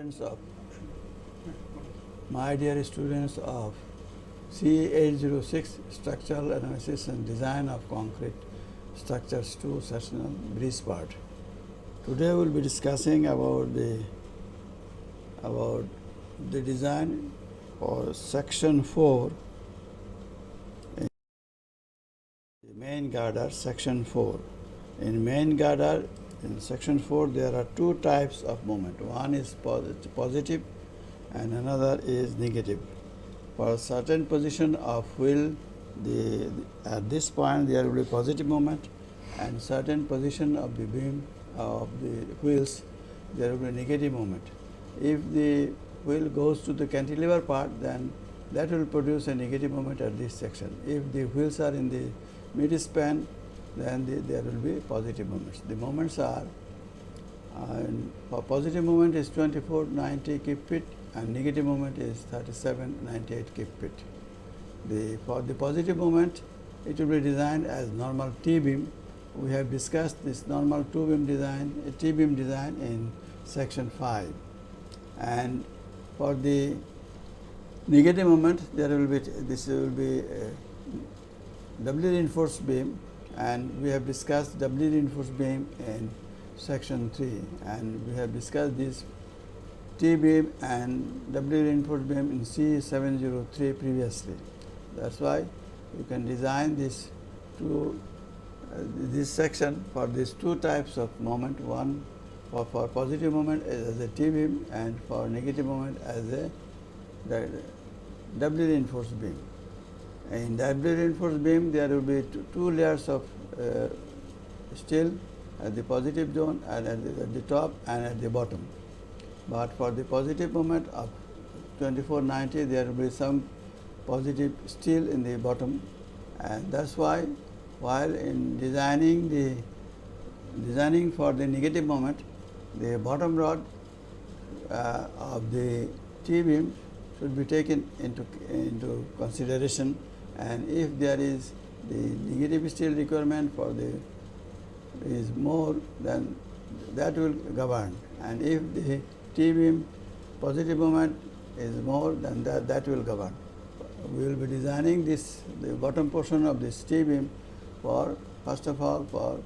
students of my dear students of C806 Structural Analysis and Design of Concrete Structures 2 Sectional Breeze Part. Today we will be discussing about the design for section 4, the main girder section 4. In main girder in section 4 there are two types of moment. One is positive and another is negative. For a certain position of wheel, at this point there will be positive moment, and certain position of the beam of the wheels there will be negative moment. If the wheel goes to the cantilever part, then that will produce a negative moment at this section. If the wheels are in the mid span, then there will be positive moments. The moments are for positive moment is 2490 kip feet and negative moment is 3798 kip feet. For the positive moment, it will be designed as normal T-beam. We have discussed this normal T-beam design in section 5. And for the negative moment, this will be a doubly reinforced beam, and we have discussed doubly reinforced beam in section 3, and we have discussed this T-beam and doubly reinforced beam in C703 previously. That's why you can design this section for these two types of moment, one for positive moment as a T-beam and for negative moment as a doubly reinforced beam. In doubly reinforced beam there will be two layers of steel at the positive zone and at the top and at the bottom. But for the positive moment of 2490 there will be some positive steel in the bottom, and that's why while in designing for the negative moment, the bottom rod of the T-beam should be taken into consideration, and if there is the negative steel requirement is more, then that will govern, and if the T-beam positive moment is more, then that will govern. We will be designing the bottom portion of this T-beam first of all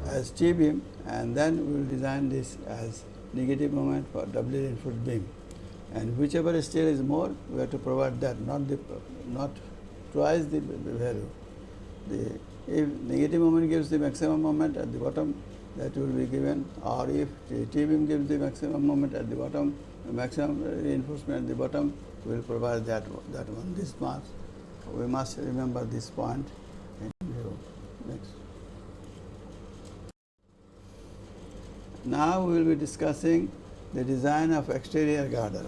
as T-beam, and then we will design this as negative moment for doubly reinforced beam. And whichever steel is more, we have to provide that, not twice the value. If negative moment gives the maximum moment at the bottom, that will be given, or if the T-beam gives the maximum moment at the bottom, maximum reinforcement at the bottom, we will provide that one. This marks, we must remember this point in view. Next. Now we will be discussing the design of exterior girder.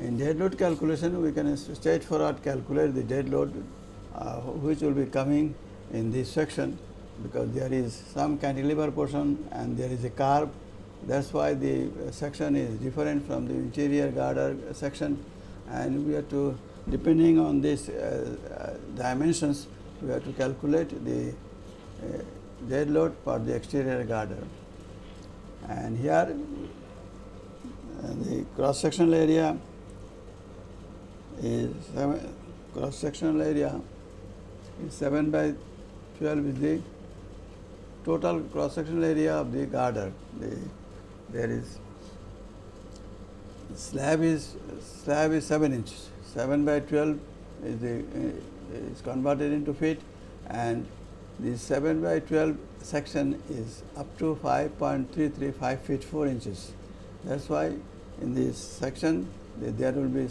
In dead load calculation, we can straightforward calculate the dead load which will be coming in this section, because there is some cantilever portion and there is a curve. That's why the section is different from the interior girder section, and we have to, depending on these dimensions, we have to calculate the dead load for the exterior girder. And here the cross-sectional area is 7 by 12 is the total cross-sectional area of the girder. There is slab is 7 inches. 7 by 12 is converted into feet, and the 7 by 12 section is up to 5.33, 5 feet 4 inches. That's why in this section there will be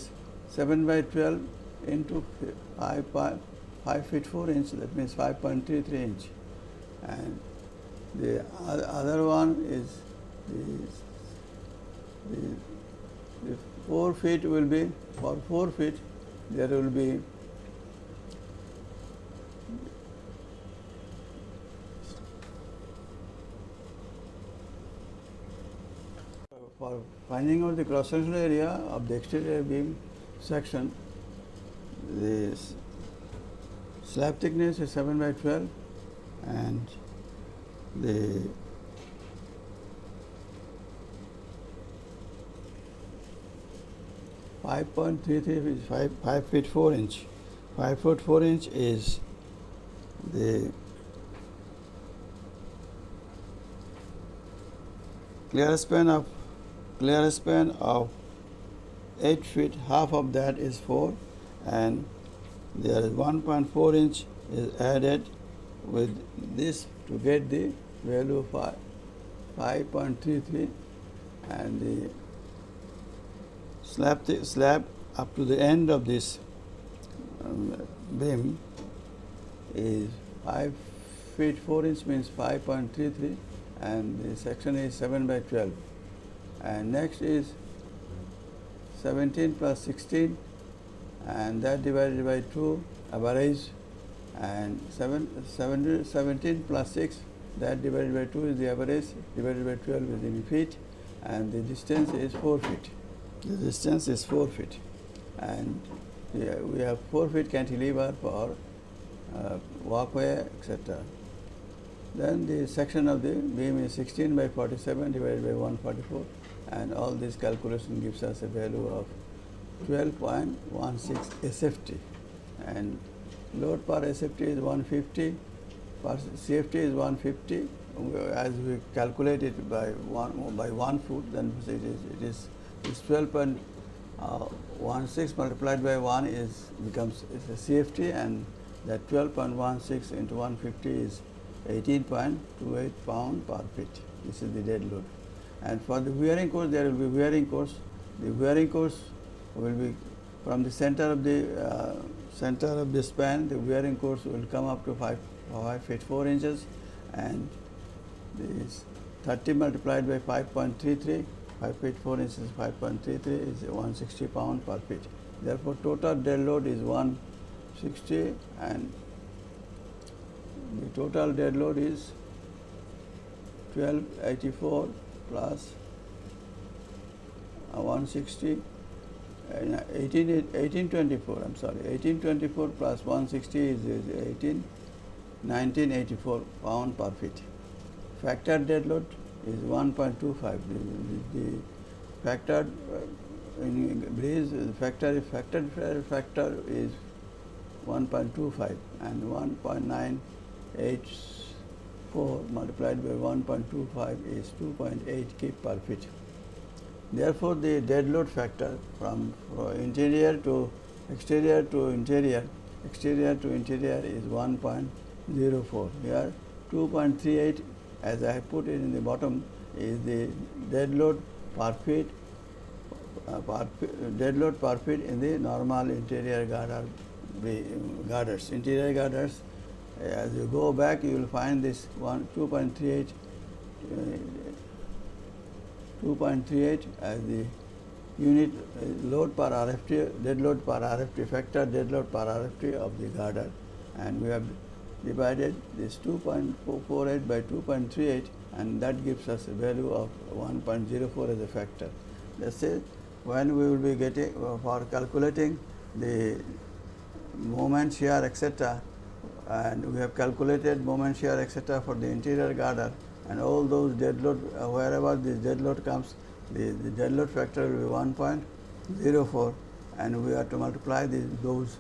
7 by 12 into 5 feet 4 inch, that means 5.33 inch. And the other one is the 4 feet will be, for 4 feet there will be for finding out the cross-sectional area of the exterior beam section. The slab thickness is 7 by 12 and the 5.33 is 5 feet 4 inch. 5 foot 4 inch is the clear span of 8 feet. Half of that is 4, and there is 1.4 inch is added with this to get the value of 5.33, and the slab up to the end of this beam is 5 feet 4 inch, means 5.33, and the section is 7 by 12. And next is 17 plus 16, and that divided by 2 average, and 17 plus 6, that divided by 2 is the average, divided by 12 is in feet, and the distance is 4 feet. The distance is 4 feet, and we have 4 feet cantilever for walkway, etc. Then the section of the beam is 16 by 47 divided by 144, and all this calculation gives us a value of 12.16 SFT, and load per SFT is 150, per CFT is 150. As we calculate it by 1 foot, then it is 12.16 multiplied by 1 becomes a CFT, and that 12.16 into 150 is 18.28 pound per feet. This is the dead load. And for the wearing course, there will be wearing course. The wearing course will be from the center of the span. The wearing course will come up to 5 feet 4 inches, and this 30 multiplied by 5.33, 5 feet 4 inches, 5.33 is 160 pound per feet. Therefore, total dead load is 160, and the total dead load is 1284 plus 160, 1824. I'm sorry, 1824 plus 160 is 1984 pound per feet. Factored dead load is 1.25. The factored in breeze factor is 1.25, and 1.984 multiplied by 1.25 is 2.8 kip per feet. Therefore, the dead load factor from interior to exterior to interior is 1.04. Here 2.38, as I put it in the bottom, is the dead load per feet, dead load per feet in the normal interior girders. Interior girders, as you go back, you will find this 2.38 as the unit load per RFT, dead load per RFT factor, dead load per RFT of the girder, and we have divided this 2.48 by 2.38, and that gives us a value of 1.04 as a factor. Let's say when we will be getting for calculating the moment, shear, etc., and we have calculated moment, shear, etc. for the interior girder, and all those dead load, wherever this dead load comes, the dead load factor will be 1.04, and we have to multiply those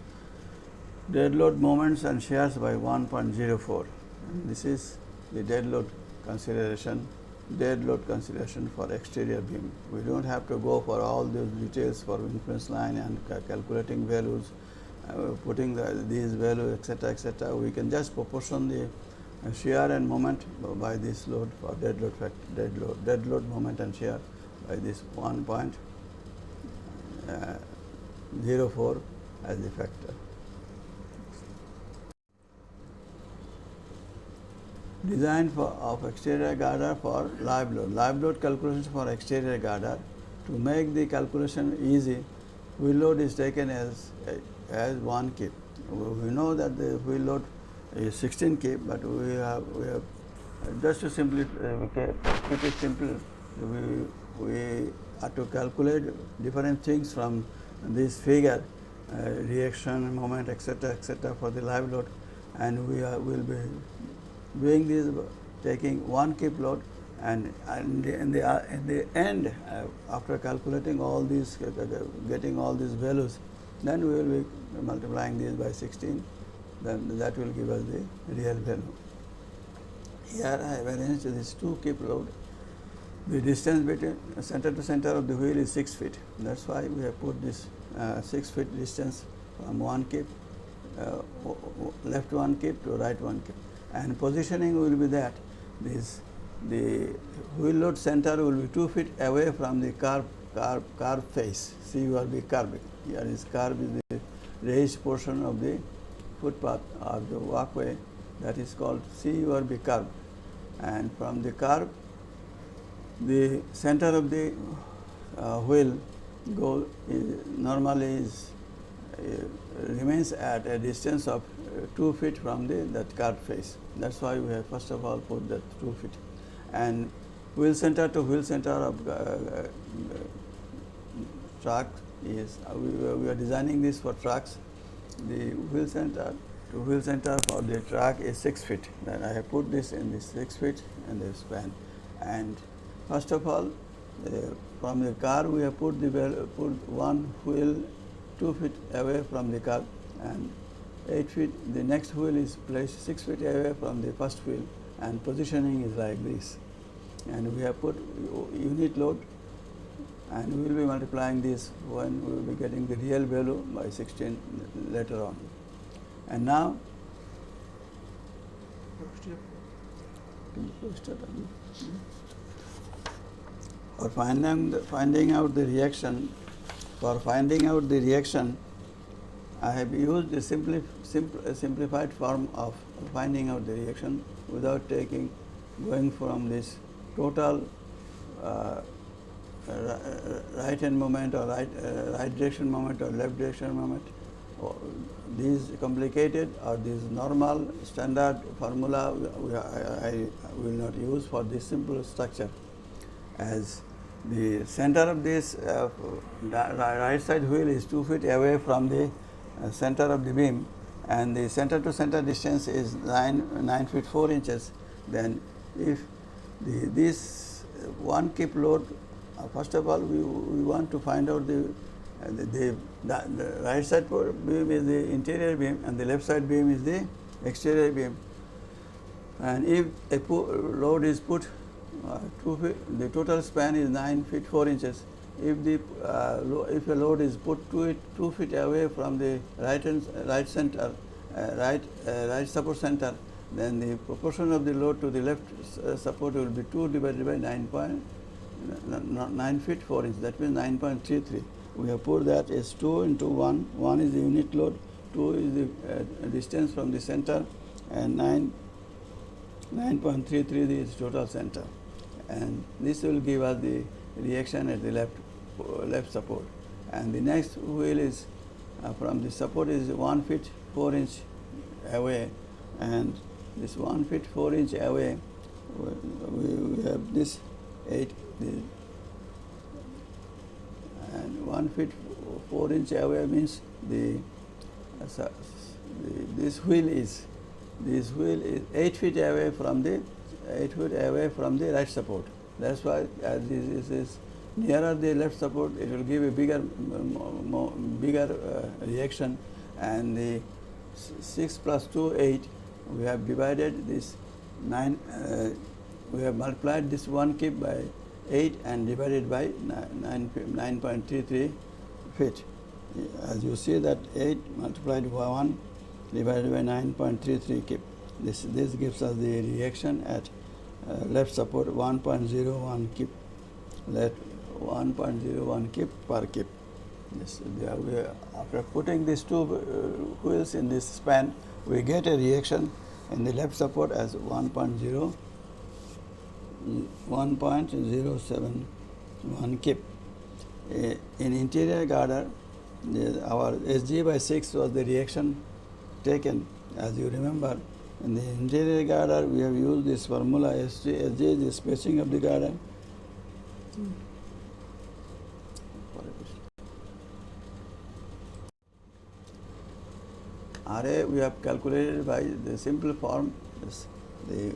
dead load moments and shears by 1.04. And this is the dead load consideration for exterior beam. We don't have to go for all those details for inference line and calculating values, putting these values, etc. We can just proportion the shear and moment by this load for dead load moment and shear by this 1.04 as the factor. Design of exterior girder for live load. Live load calculations for exterior girder. To make the calculation easy, wheel load is taken as 1 kip. We know that the wheel load is 16 kip, but we have just to simplify, keep it simple, we have to calculate different things from this figure, reaction, moment, etc. for the live load, and we will be doing this taking 1 kip load, and in the end, after calculating all these, getting all these values, then we will be multiplying these by 16. Then that will give us the real value. Here I have arranged this 2 kip load. The distance between center to center of the wheel is 6 feet. That's why we have put this 6 feet distance from 1 kip, left 1 kip to right 1 kip. And positioning will be that the wheel load center will be 2 feet away from the curb face. See, you will be curb. Here is curb is the raised portion of the footpath or the walkway, that is called CURB curb. And from the curb, the center of the wheel normally remains at a distance of 2 feet from that curb face. That's why we have first of all put that 2 feet. And wheel center to wheel center of truck is, we are designing this for trucks. The wheel center to wheel center for the truck is 6 feet. Then I have put this in this 6 feet in the span. And first of all, from the car we have put one wheel 2 feet away from the car, and 8 feet. The next wheel is placed 6 feet away from the first wheel, and positioning is like this. And we have put unit load, and we will be multiplying this when we will be getting the real value by 16 later on. And now, for finding out the reaction, I have used the simplified form of finding out the reaction without going from this total right hand moment or right direction moment or left direction moment. These complicated or this normal standard formula I will not use for this simple structure, as the center of this right side wheel is 2 feet away from the center of the beam, and the center to center distance is 9 feet 4 inches. Then if this 1 kip load, first of all we want to find out the right side beam is the interior beam and the left side beam is the exterior beam. And if a load is put 2 feet, the total span is 9 feet 4 inches. If a load is put 2 feet away from the right support center, then the proportion of the load to the left support will be 2 divided by 9 feet 4 inches. That means 9.33. We have put that as 2 into 1. 1 is the unit load, 2 is the distance from the center, and 9.33 is total center. And this will give us the reaction at the left support. And the next wheel is from the support is 1 feet 4 inch away, and this 1 feet 4 inch away we have this 8 and 1 feet 4 inch away means this wheel is 8 feet away from the right support. That's why as this is nearer the left support, it will give a bigger reaction. And the 6 plus 2 8, we have divided this 9. We have multiplied this 1 kip by 8 and divided by 9.33 feet. As you see that 8 multiplied by 1 divided by 9.33 kip. This gives us the reaction at left support 1.01 kip. Let 1.01 kip per kip. After putting these two wheels in this span, we get a reaction in the left support as 1.071 kip. In interior girder, our SG by 6 was the reaction taken. As you remember, in the interior girder, we have used this formula SG. SG is the spacing of the girder. RA we have calculated by the simple form. The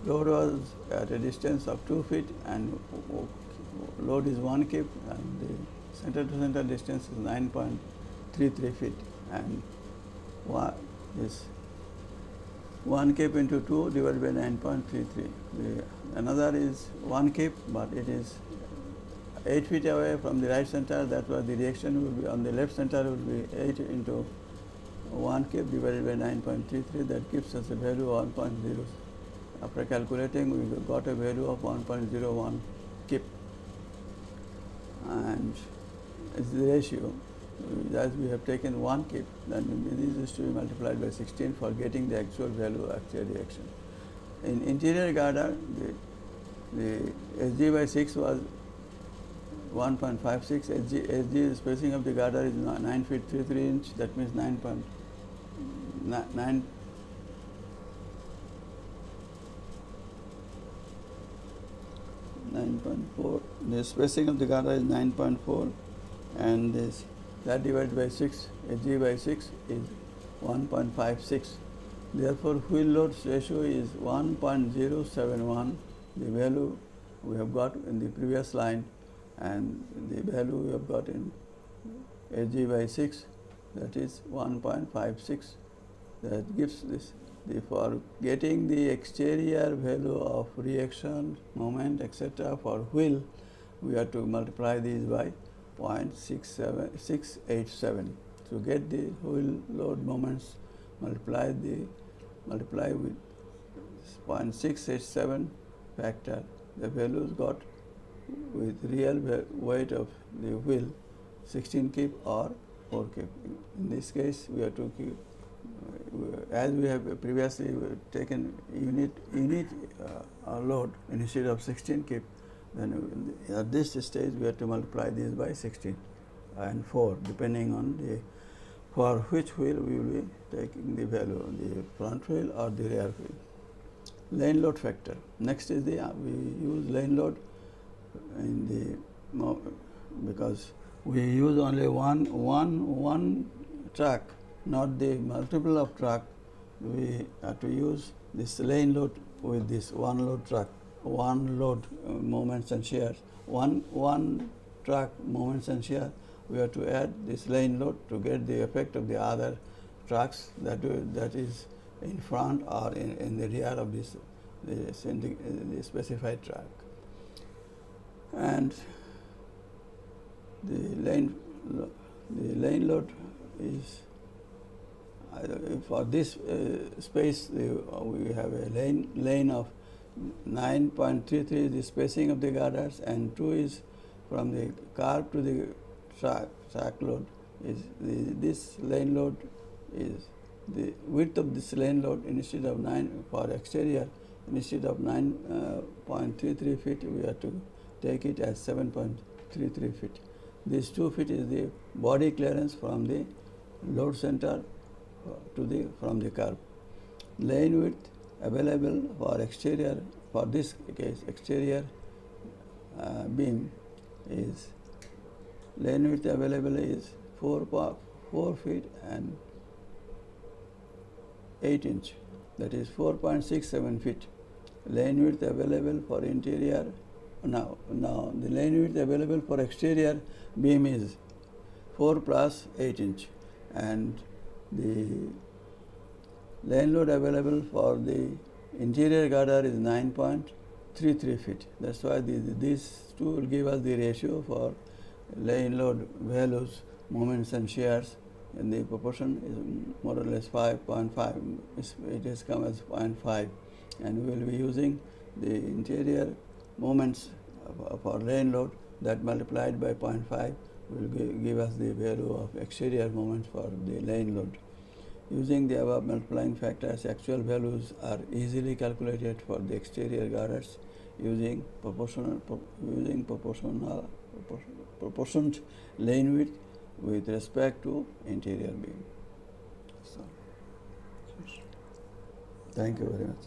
load was at a distance of 2 feet and load is 1 kip and the center to center distance is 9.33 feet and is 1 kip into 2 divided by 9.33. Another is 1 kip, but it is 8 feet away from the right center. That's why the reaction will be on the left center will be 8 into 1 kip divided by 9.33. That gives us a value of 1.0. After calculating, we got a value of 1.01 kip, and it's the ratio. As we have taken 1 kip, then this is to be multiplied by 16 for getting the actual value of actual reaction. In interior girder, the Sg by 6 was 1.56. Sg spacing of the girder is 9 feet 33 inch. That means 9.4. The spacing of the girder is 9.4, and this that divided by 6, Sg by 6 is 1.56. Therefore, wheel load ratio is 1.071. The value we have got in the previous line, and the value we have got in Sg by 6, that is 1.56. That gives this. For getting the exterior value of reaction, moment, etc. for wheel, we have to multiply these by 0.687. To get the wheel load moments, multiply with 0.687 factor. The values got with real weight of the wheel, 16 kip or 4 kip. In this case, we have to keep, as we have previously taken unit load instead of 16 kip, then at this stage we have to multiply this by 16 and 4, depending on for which wheel we will be taking the value, the front wheel or the rear wheel. Lane load factor. Next is we use lane load in because we use only one track, not the multiple of track. We have to use this lane load with this one load track, one load moments and shears, one track moments and shear. We have to add this lane load to get the effect of the other tracks that is in front or in the rear of the specified track. And the lane load is for this space we have a lane of 9.33 is the spacing of the girders, and 2 is from the curb to the track load. Is this lane load is the width of this lane load instead of 9 for exterior, instead of 9.33 feet, we have to take it as 7.33 feet. This 2 feet is the body clearance from the load center from the curb. Lane width available for exterior, for this case exterior beam is lane width available is 4 feet and 8 inch, that is 4.67 feet. Lane width available for interior, now the lane width available for exterior beam is 4 plus 8 inch, and the lane load available for the interior girder is 9.33 feet. That's why these two will give us the ratio for lane load values, moments and shears, and the proportion is more or less 5.5. It has come as 0.5, and we will be using the interior moments for lane load that multiplied by 0.5 will give us the value of exterior moments for the lane load. Using the above multiplying factors, actual values are easily calculated for the exterior girders using proportioned lane width with respect to interior beam. So, thank you very much.